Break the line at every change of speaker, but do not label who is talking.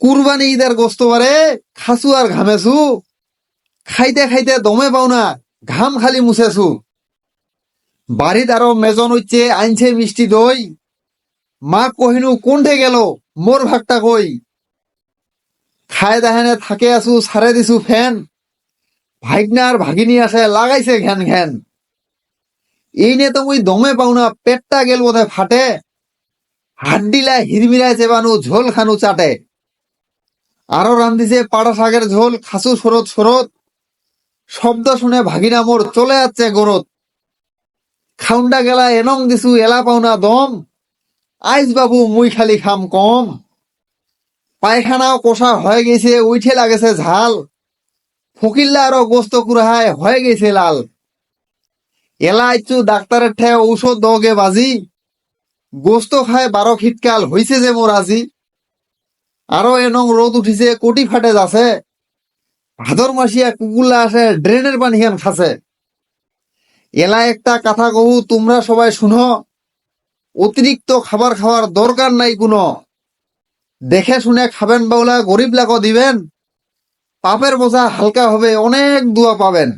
কুরবানি ঈদের গোস্ত বারে খাসু আর ঘামেছু, খাইতে খাইতে দমে পাও না, ঘাম খালি মুছেছু। বাড়িত আরো মেজন হচ্ছে, আনছে মিষ্টি দই। মা কহিনু কোনঠে গেল, মোর ভাগটা কই। খায় দাহেনে থাকে আছু, সারে দিছু ফ্যান। ভাইগনা আর ভাগিনী আসে, লাগাইছে ঘ্যান ঘ্যান। এই নিয়ে তো মুই দমে পাও না, পেটটা গেল বোধহয় ফাটে। হাড্ডিলা হিরমিরায় চেবানু, ঝোল খানু চাটে। আরো রান্ধিছে পাড়া শাকের ঝোল, খাসু সরত সরত। শব্দ শুনে ভাগিনা মোর চলে যাচ্ছে গরত। খাউন্ডা গেলা এনং দিছু, এলা পাওনা দম। আইস বাবু মুই খালি খাম কম। পায়খানাও কষা হয়ে গেছে, উঠে লাগেছে ঝাল। ফকিল্লা আরো গোস্ত কুড়াহায় হয়ে গেছে লাল। এলা আইচু ডাক্তারের ঠে ঔষধ দগে বাজি। গোস্ত খায় 12 খিটকাল, হইছে যে মোর আজি। আরো এনং রোদ উঠিছে, কোটি ফাটে যাচ্ছে। ভাদর মাসিয়া কুকুল্লা আসে, ড্রেনের পানি খান খাসে। এলা একটা কথা কহু, তোমরা সবাই শুনো। অতিরিক্ত খাবার খাওয়ার দরকার নাই কোনো। দেখে শুনে খাবেন বাউলা, গরিব লাগ দিবেন। পাপের বোঝা হালকা হবে, অনেক দোয়া পাবেন।